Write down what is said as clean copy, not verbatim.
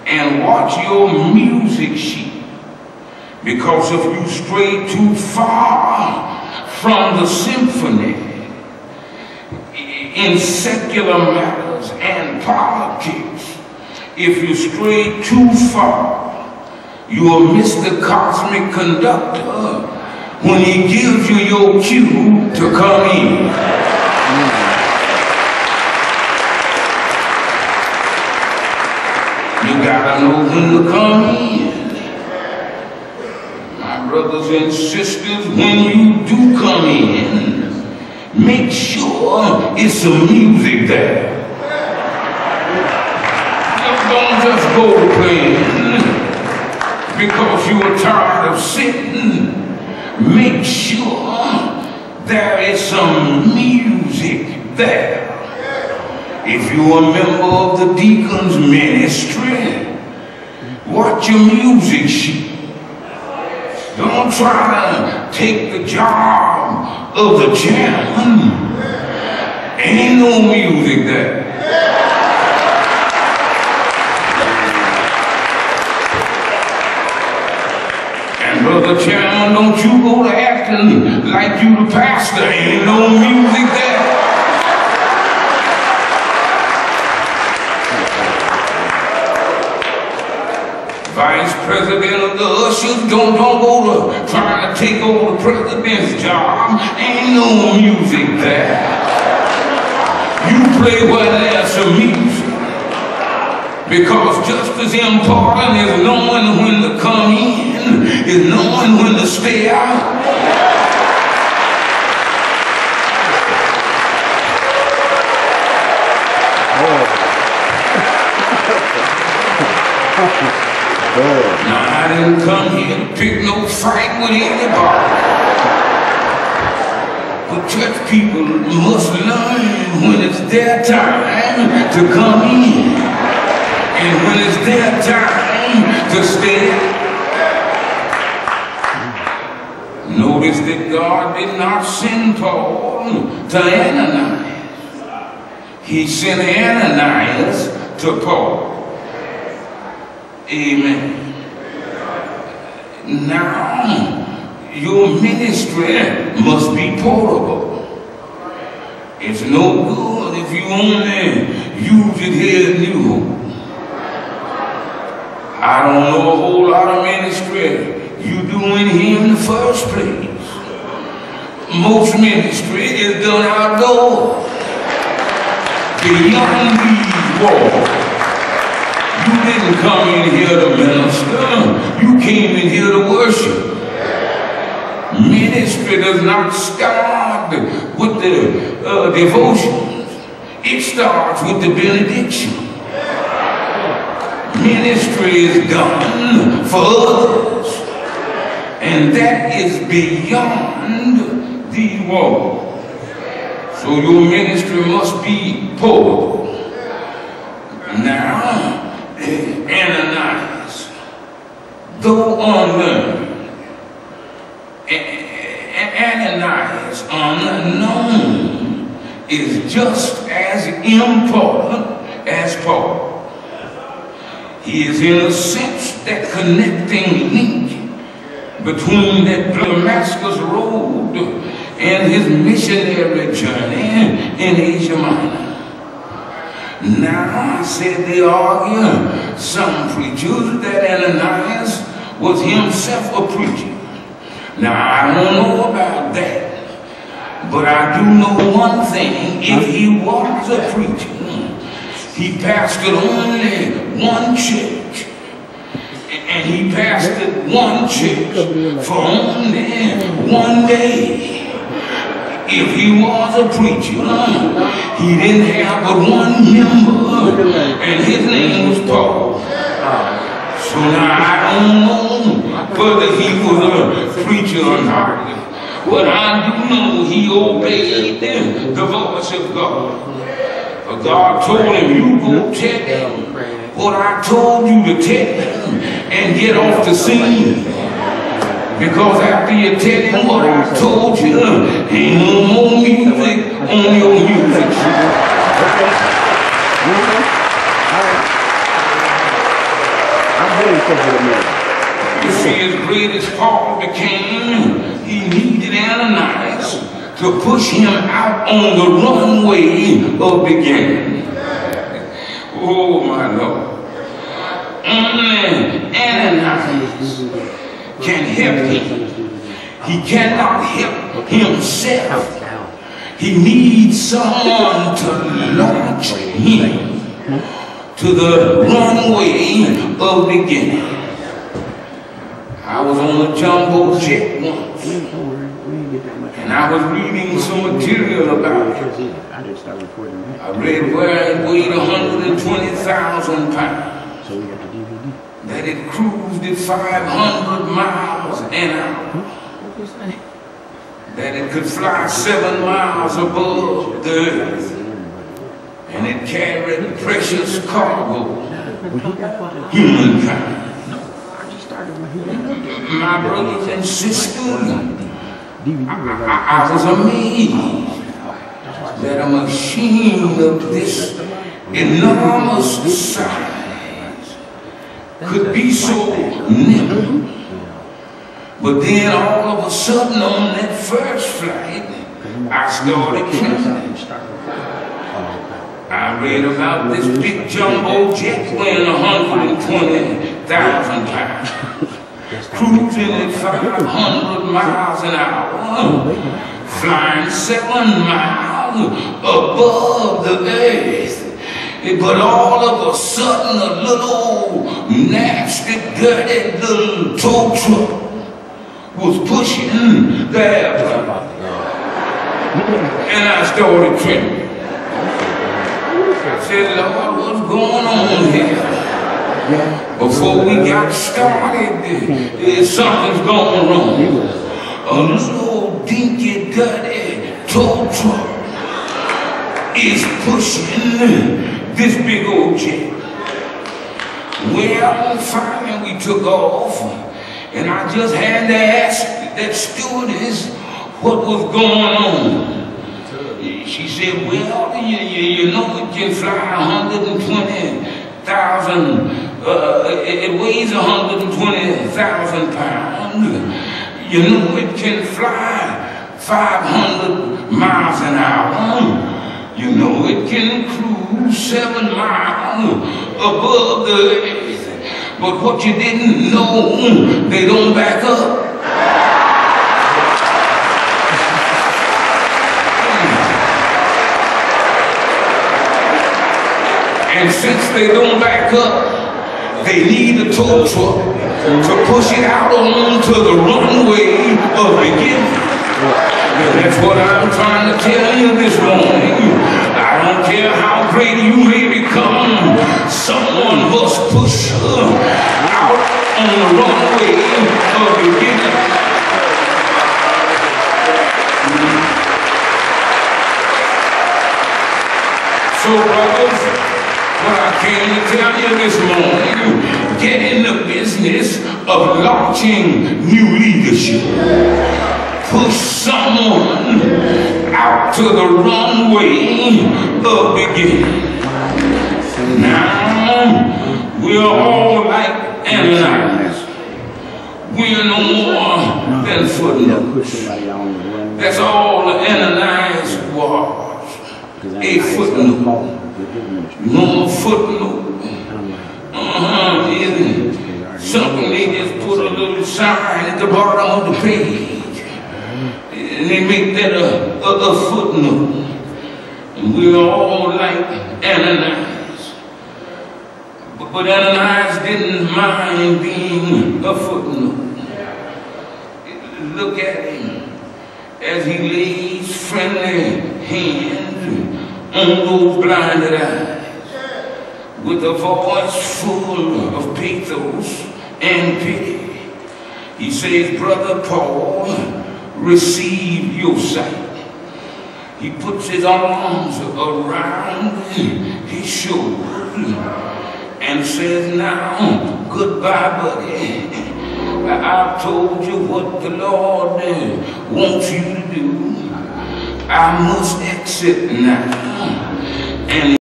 and watch your music sheet. Because if you stray too far from the symphony in secular matters and politics, if you stray too far, you will miss the cosmic conductor when he gives you your cue to come in. You gotta know when to come in. My brothers and sisters, when you do come in, make sure it's some music there. Don't just go playing because you are tired of sitting. Make sure there is some music there. If you're a member of the deacon's ministry, watch your music sheet. Don't try to take the job of the chairman. Ain't no music there. And brother chairman, don't you go to acting like you the pastor. Ain't no music there. Vice president of the ushers, don't go to trying to take over the president's job. Ain't no music there. You play where there's some music. Because just as important as knowing when to come in is knowing when to stay out. Now, I didn't come here to pick no fight with anybody. But church people must learn when it's their time to come in and when it's their time to stay. Notice that God did not send Paul to Ananias. He sent Ananias to Paul. Amen. Now, your ministry must be portable. It's no good if you only use it here in New Hope. I don't know a whole lot of ministry you doing here in the first place. Most ministry is done outdoors, beyond these walls. You didn't come in here to minister, you came in here to worship. Ministry does not start with the devotions. It starts with the benediction. Ministry is done for others, and that is beyond the wall. So your ministry must be portable. Now, Ananias, though unlearned, Ananias, unknown, is just as important as Paul. He is in a sense that connecting link between that Damascus road and his missionary journey in Asia Minor. Now, I said they argue, some preachers, that Ananias was himself a preacher. Now, I don't know about that, but I do know one thing. If he was a preacher, he pastored only one church, and he pastored one church for only one day. If he was a preacher, he didn't have but one member, and his name was Paul. So now I don't know whether he was a preacher or not, but I do know he obeyed the voice of God. But God told him, you go tell him what I told you to tell him and get off the scene. Because after you tell him what I told you, ain't no more music on your music sheet. You see, as great as Paul became, he needed Ananias to push him out on the runway of beginning. Oh, my Lord. Only Ananias can help him. He cannot help himself. He needs someone to launch him to the runway of beginning. I was on a jumbo jet once, and I was reading some material about it. I read where it weighed 120,000 pounds, that it cruised at 500 miles an hour, that it could fly 7 miles above the earth, and it carried precious cargo, humankind. My brothers and sisters, I was amazed that a machine of this enormous size could be so nimble. But then all of a sudden on that first flight, I started trembling. I read about this big jumbo jet weighing 120,000 pounds, cruising at 500 miles an hour, flying 7 miles above the earth. But all of a sudden, a little nasty, dirty little tow truck was pushing the airplane, and I started trembling. I said, Lord, what's going on here? Before we got started, something's going wrong. A little dinky, dirty tow truck is pushing this big old jet. Well, finally we took off, and I just had to ask that stewardess what was going on. She said, well, you know it can fly 120,000, it weighs 120,000 pounds. You know it can fly 500 miles an hour. You know it can cruise 7 miles above the earth. But what you didn't know, they don't back up. And since they don't back up, they need a tow truck to push it out onto the runway of beginning. That's what I'm trying to tell you this morning. I don't care how great you may become, someone must push you out on the runway of beginning. So, brothers, what I came to tell you this morning, get in the business of launching new leadership. Push someone out to the runway of beginning. Now, we're all like Emeritus. We're no more than footnotes. That's all the Emeritus was, a footnote. No footnote. Something they just put a little sign at the bottom of the page. And they make that a footnote. And we're all like Ananias. But Ananias didn't mind being a footnote. Look at him as he lays friendly hands on those blinded eyes with a voice full of pathos and pity. He says, Brother Paul, receive your sight. He puts his arms around his shoulders and says, now, goodbye, buddy. I've told you what the Lord wants you to do. I must exit now. And